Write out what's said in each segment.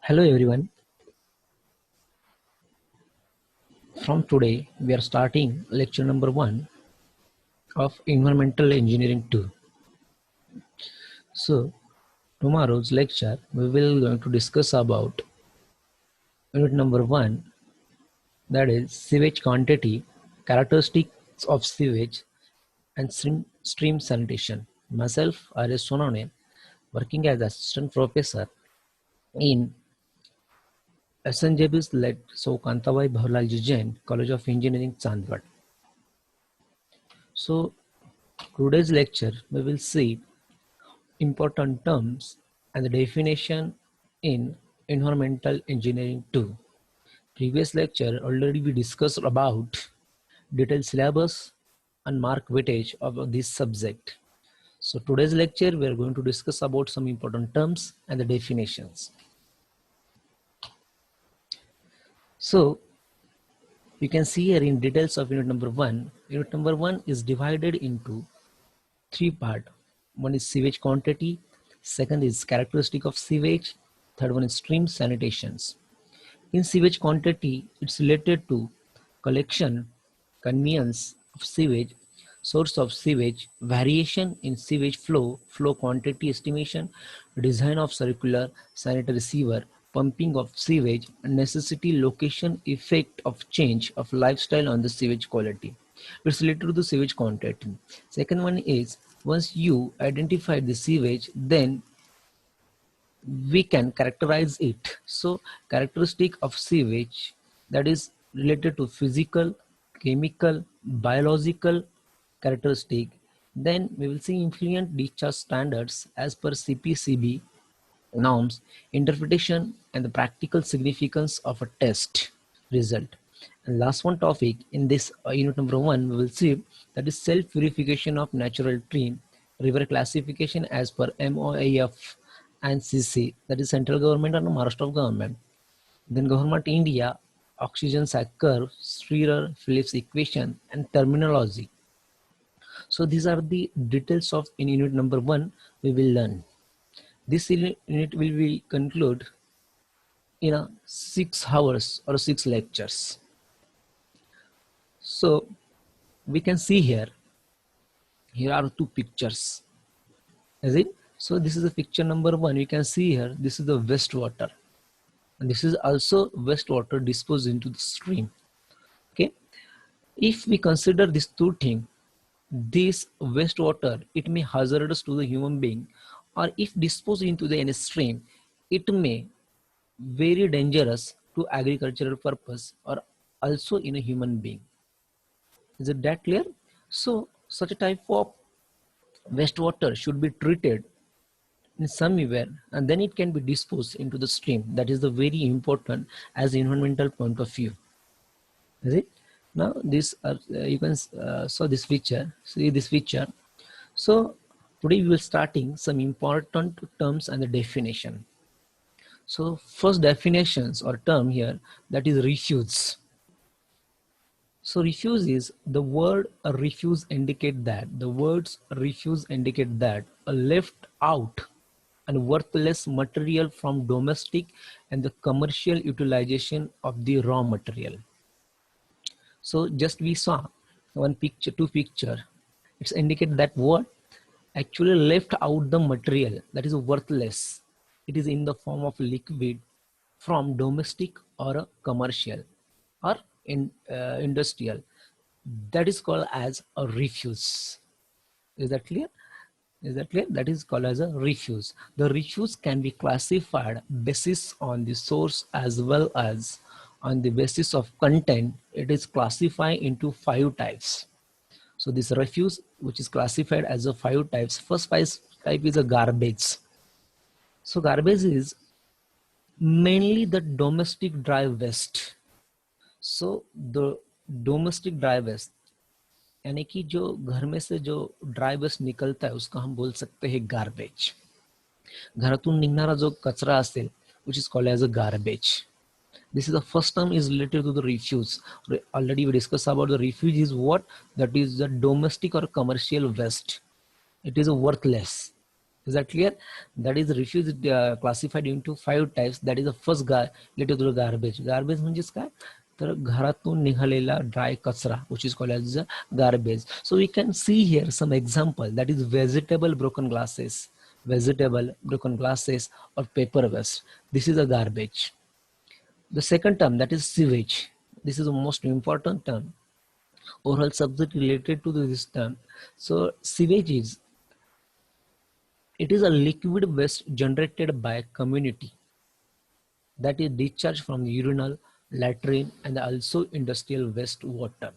Hello everyone. From today, we are starting lecture number 1 of Environmental Engineering 2. So, tomorrow's lecture, we will going to discuss about unit number 1, that is sewage quantity, characteristics of sewage and stream sanitation. Myself, R.S. Sonone, working as assistant professor in SNJB's led so Kantabai Bhavalji Jain College of Engineering, Chandwad. So, today's lecture, we will see important terms and the definition in environmental engineering 2. Previous lecture already we discussed about detailed syllabus and mark weightage of this subject. So today's lecture we are going to discuss about some important terms and the definitions. So you can see here in details of unit number 1. Unit number 1 is divided into 3 parts. One is sewage quantity, second is characteristic of sewage, third one is stream sanitations. In sewage quantity, it's related to collection, conveyance of sewage, source of sewage, variation in sewage flow, flow quantity estimation, design of circular sanitary sewer, pumping of sewage, necessity, location, effect of change of lifestyle on the sewage quality. It's related to the sewage quantity. Second one is once you identify the sewage, then we can characterize it. So characteristic of sewage, that is related to physical, chemical, biological characteristic. Then we will see influent discharge standards as per CPCB norms, interpretation and the practical significance of a test result. And last one topic in this unit number 1, we will see that is self-purification of natural stream, river classification as per MOIF and CC, that is central government and Maharashtra government. Then government India, oxygen sac curve, Streeter-Phillips equation and terminology. So these are the details of in unit number 1 we will learn. This unit will be conclude in 6 hours or 6 lectures. So we can see here are 2 pictures, is it? So this is the picture number 1. You can see here, this is the wastewater, and this is also wastewater disposed into the stream. Okay, if we consider these 2 things, this wastewater, it may hazardous to the human being, or if disposed into the any stream, it may very dangerous to agricultural purpose or also in a human being. Is it that clear? So such a type of wastewater should be treated in somewhere and then it can be disposed into the stream. That is the very important as environmental point of view. Is it? Now this you can saw this picture. See this picture. So today we will starting some important terms and the definition. So first definitions or term here, that is refuse. So refuse is the word refuse indicate that the words refuse indicate that a left out and worthless material from domestic and the commercial utilization of the raw material. So just we saw one picture, 2 picture. It's indicate that what actually left out the material that is worthless. It is in the form of liquid from domestic or a commercial or industrial. That is called as a refuse. Is that clear? Is that clear? That is called as a refuse. The refuse can be classified basis on the source as well as on the basis of content. It is classified into 5 types. So this refuse, which is classified as a 5 types. First type is a garbage. So garbage is mainly the domestic dry waste. So the domestic dry waste यानी कि जो घर में से जो dry waste निकलता है उसका हम बोल सकते हैं गार्बेज. घरातून निघणारा जो कचरा असेल which is called as a garbage. This is the first term is related to the refuse. Already we discussed about the refuse is what? That is the domestic or commercial waste. It is a worthless. Is that clear? That is refuse classified into 5 types. That is the first related to garbage. Garbage म्हणजेच काय तर घरातून निघालेला dry कचरा, which is called as garbage. So we can see here some example. That is vegetable broken glasses, or paper waste. This is a garbage. The second term, that is sewage. This is the most important term. Oral subject related to this term. So sewage is, it is a liquid waste generated by a community that is discharged from the urinal, latrine, and also industrial waste water.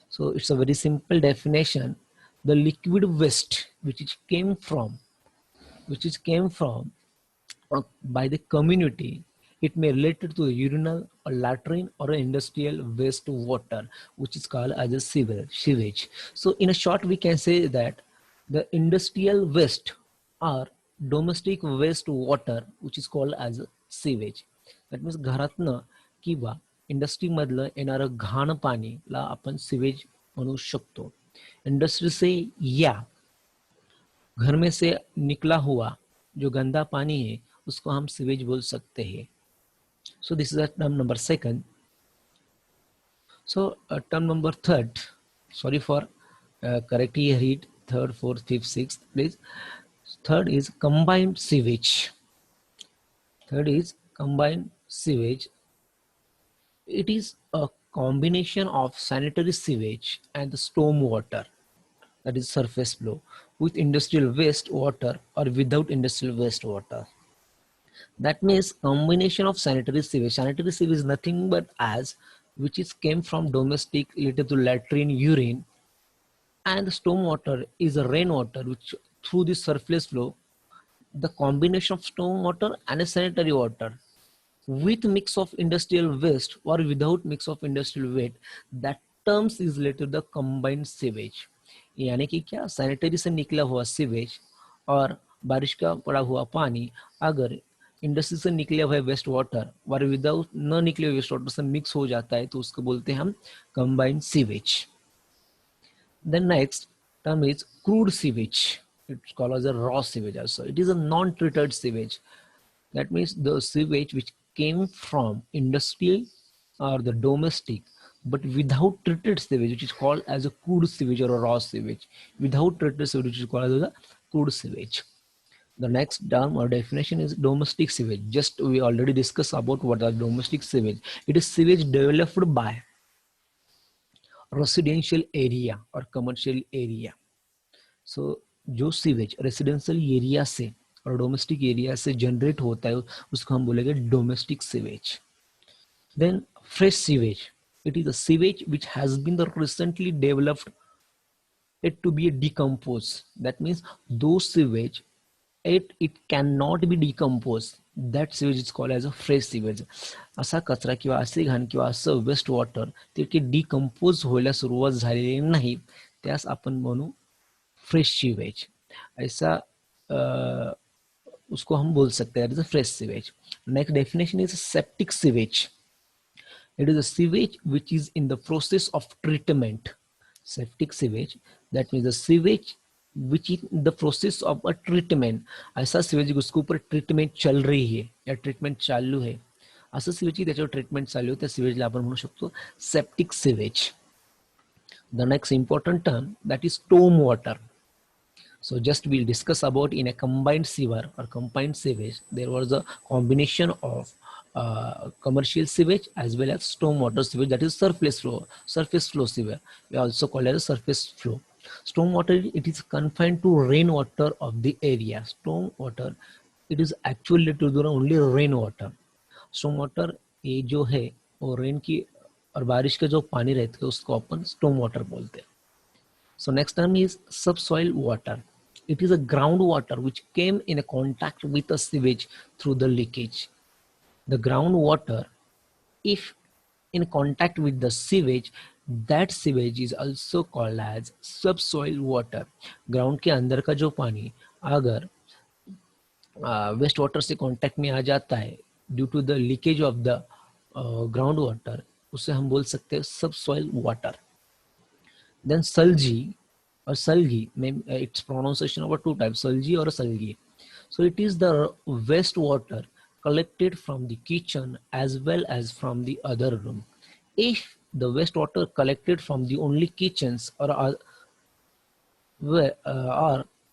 So it's a very simple definition. The liquid waste which it came from by the community, it may related to a urinal or latrine or an industrial waste water, which is called as a sewage. So in a short, we can say that the industrial waste or domestic waste water, which is called as a sewage. That means घरातनं किंवा industry मधलं येणारं घाण पाणी ला आपण sewage म्हणू शकतो. Industry से या घर में से निकला हुआ जो गंदा पानी है उसको हम सिवेज बोल सकते हैं. So this is a term number second. So term number third, sorry for correctly read third, fourth, fifth, sixth, please. Third is combined sewage. Third is combined sewage. It is a combination of sanitary sewage and the storm water, that is surface flow, with industrial waste water or without industrial waste water. That means combination of sanitary sewage. Sanitary sewage is nothing but as which is came from domestic related to latrine, urine, and the storm water is a rainwater which through the surface flow, the combination of storm water and a sanitary water with mix of industrial waste or without mix of industrial waste, that terms is related to the combined sewage. यानी कि क्या sanitary से निकला हुआ sewage और बारिश का पड़ा हुआ पानी अगर इंडस्ट्री से निकले हुए वेस्ट वाटर और विदाउट न निकले हुए वेस्ट वाटर से मिक्स हो जाता है तो उसको बोलते हैं हम combined sewage. The next term is crude sewage. It's called as a raw sewage also. It is a non-treated sewage. That means the sewage which came from industrial or the domestic, but without treated sewage, which is called as a crude sewage or a raw sewage. Without treated sewage, which is called as a crude sewage. The next term or definition is domestic sewage. Just we already discussed about what are domestic sewage. It is sewage developed by residential area और commercial area. सो जो sewage residential area से और domestic area से generate होता है उसको हम बोलेंगे domestic sewage. Then fresh sewage, it is a sewage which has been the recently developed it to be decomposed. That means those sewage it cannot be decomposed. That sewage is called as a fresh sewage. असा कचरा किंवा असे घाण किंवा असं waste water ते की decompose व्हायला सुरुवात झालेली नाही त्यास आपण म्हणू फ्रेश सीवेज. ऐसा उसको हम बोल सकते हैं fresh sewage. Next definition is septic sewage. It is a sewage which is in the process of treatment. Septic sewage, that means the sewage which is in the process of a treatment. ऐसा sewage उसके ऊपर treatment चल रही है या treatment चालू है असं सीवेज त्याच्यावर ट्रीटमेंट चालू आहे त्या सीवेजला आपण म्हणू शकतो septic sewage. The next important term, that is storm water. So just we'll discuss about in a combined sewer or combined sewage, there was a combination of commercial sewage as well as storm water sewage, that is surface flow sewer. We also call it a surface flow. Storm water, it is confined to rainwater of the area. Storm water, it is actually to the only rainwater. Storm water ये जो है वो rain की और बारिश का जो पानी रहता है उसको अपन स्टॉर्म वाटर बोलते हैं. So next term is subsoil water. It is a groundwater which came in a contact with a sewage through the leakage. The groundwater, if in contact with the sewage, that sewage is also called as subsoil water. Ground के अंदर का जो पानी अगर waste water से contact में आ जाता है due to the leakage of the ground water, उसे हम बोल सकते हैं subsoil water. Then sullage or Salgi. Its pronunciation over two types, Salgi or Salgi. So it is the wastewater collected from the kitchen as well as from the other room. If the wastewater collected from the only kitchens or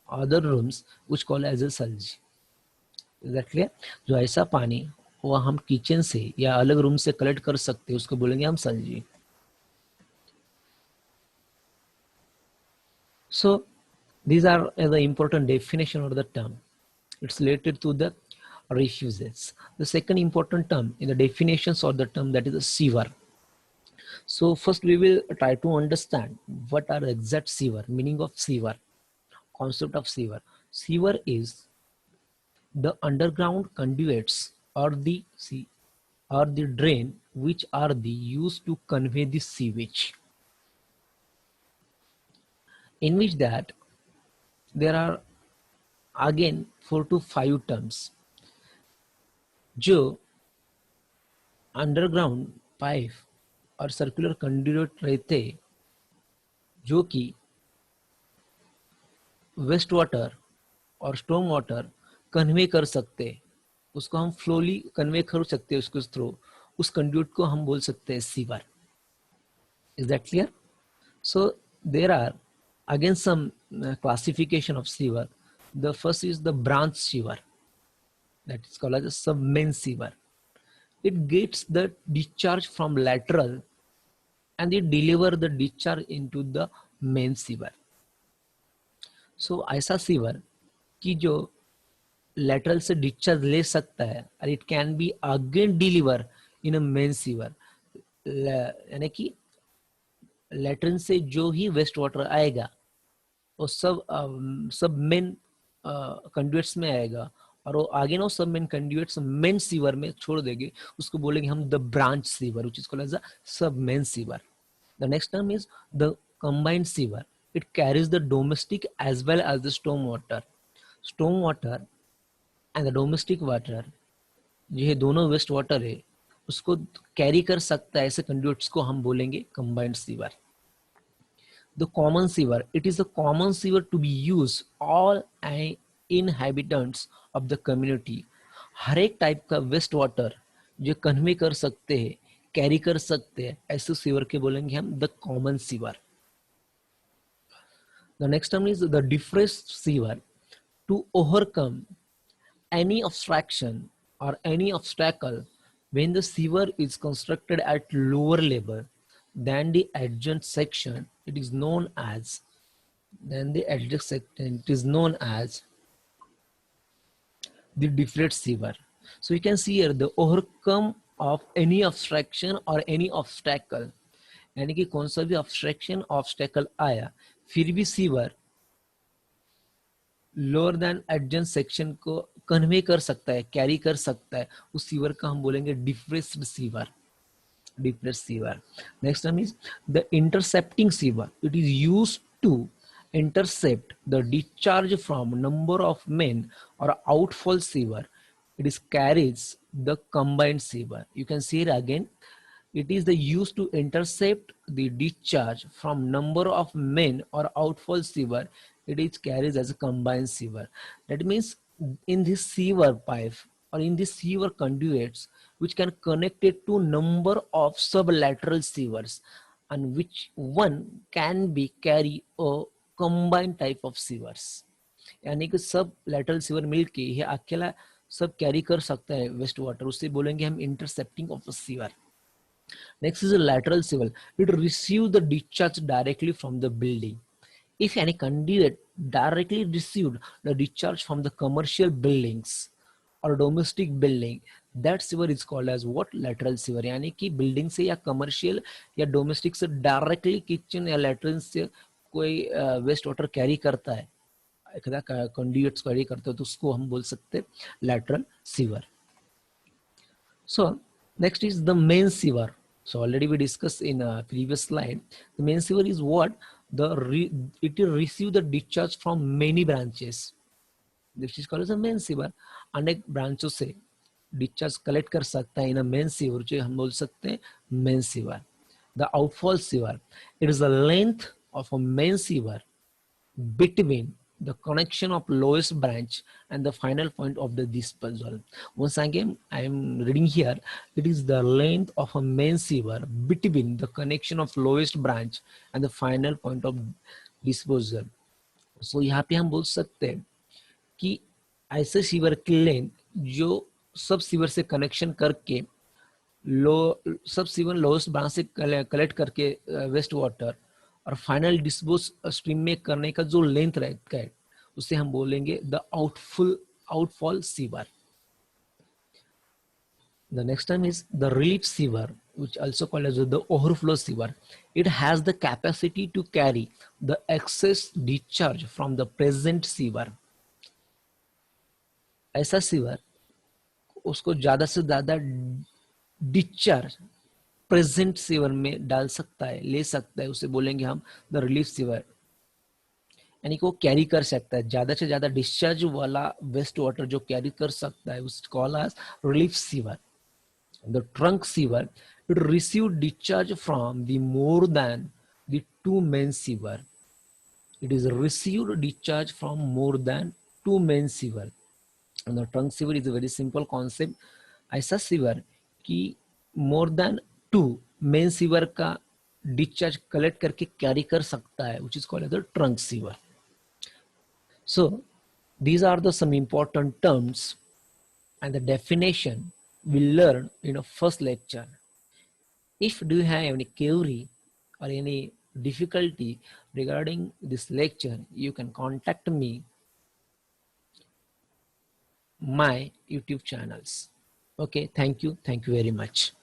other rooms, which call as a Salgi. Is that clear? जो ऐसा पानी वो हम kitchen से या अलग room से collect कर सकते हैं उसको बोलेंगे हम सल्जी. So these are the important definition of the term. It's related to the refuges. The second important term in the definitions of the term, that is a sewer. So first we will try to understand what are the exact sewer, meaning of sewer, concept of sewer. Sewer is the underground conduits or the drain which are the used to convey the sewage, in which that there are again 4 to 5 terms. जो underground pipe और circular conduit रहते जो कि waste water और storm water convey कर सकते, उसको हम फ्लोली कन्वे कर सकते हैं उसको थ्रू, उस कंड्यूट को हम बोल सकते हैं sewer. Is that clear? So there are again some classification of sewer. The first is the branch sewer, that is called as a submain sewer. It gets the discharge from lateral and it deliver the discharge into the main sewer. So ऐसा sewer कि जो lateral से discharge ले सकता है और it can be again deliver in a main sewer. यानी कि lateral से जो ही waste water आएगा वो सब main conduits में आएगा और वो आगे ना सब मेन कंड्यूट्स मेन सीवर में छोड़ देंगे, उसको बोलेंगे हम the branch sewer, which is called as a sub main sewer. The next term is the combined sewer. It carries the domestic as well as the storm water and the domestic water. ये दोनों waste water है उसको carry कर सकता है, ऐसे conduits को हम बोलेंगे combined sewer. The common sewer, it is the common sewer to be use all inhabitants of the community. हर एक टाइप का वेस्ट वाटर जो कन्वे कर सकते हैं, कैरी कर सकते हैं, ऐसे सीवर के बोलेंगे हम the common sewer. The next term is the depressed sewer. To overcome any obstruction or any obstacle when the sewer is constructed at lower level than the adjacent section, it is known as the deflate sewer. So you can see here the overcome of any obstruction or any obstacle, यानी कि कौन सा भी obstacle आया फिर भी sewer lower than एडजेंट section को convey कर सकता है, कैरी कर सकता है, उस सीवर का हम बोलेंगे डिफ्रेस्ड sewer. Next one is the intercepting sewer. It is used to intercept the discharge from number of main or outfall sewer. It is carries the combined sewer. You can see it again. It is the used to intercept the discharge from number of main or outfall sewer. It is carries as a combined sewer. That means in this sewer pipe or in this sewer conduits which can connect it to number of sublateral sewers and which one can be carry a combined type of sewers. यानी कि सब lateral sewer मिलके ये अकेला सब carry कर सकता है वेस्ट वाटर, उससे बोलेंगे हम intercepting of sewer. Next is a lateral sewer. It receives the discharge directly from the building. If any conduit directly received the discharge from the commercial buildings or domestic building, that sewer is called as what? Lateral sewer. यानी कि building से या commercial या domestic से directly kitchen या latrine से कोई waste water carry करता है, कंड्यूट्स कैरी करता है, तो उसको हम बोल सकते हैं lateral sewer. So next is the main sewer. So already we discussed in a previous slide. The main sewer is what? It will receive the discharge from many branches. This is called as a main sewer. अनेक ब्रांचों से discharge collect कर सकता है इन main sewer, जो हम बोल सकते हैं main sewer. The outfall sewer, it is the length of a main sewer between the connection of lowest branch and the final point of the disposal. Once again, I am reading here. It is the length of a main sewer between the connection of lowest branch and the final point of disposal. So यहाँ पे हम बोल सकते हैं कि ऐसे sewer की length जो सब सीवर से कनेक्शन करके लो सब सीवर लोएस्ट ब्रांच से कलेक्ट करके वेस्ट वाटर और फाइनल डिस्पोज स्ट्रीम में करने का जो लेंथ रहता है उसे हम बोलेंगे the outfall sewer. The next term is the relief sewer, which also called as the overflow sewer. It has the capacity to carry the excess discharge from the present sewer. ऐसा sewer उसको ज्यादा से ज्यादा discharge present sewer में डाल सकता है, ले सकता है, उसे बोलेंगे हम द रिलीफ सीवर. यानी कि वो कैरी कर सकता है, ज्यादा से ज्यादा डिस्चार्ज वाला वेस्ट वाटर जो कैरी कर सकता है उसे call as relief sewer. The trunk sewer, it received discharge from the more than the two main sewer. It is received discharge from more than two main sewer. And the trunk sewer is a very simple concept. ऐसा sewer कि more than two main sewer का discharge collect करके carry कर सकता है, which is called as the trunk sewer. So these are the some important terms and the definition we learned in our first lecture. If do you have any query or any difficulty regarding this lecture, you can contact me my YouTube channels. Okay, thank you very much.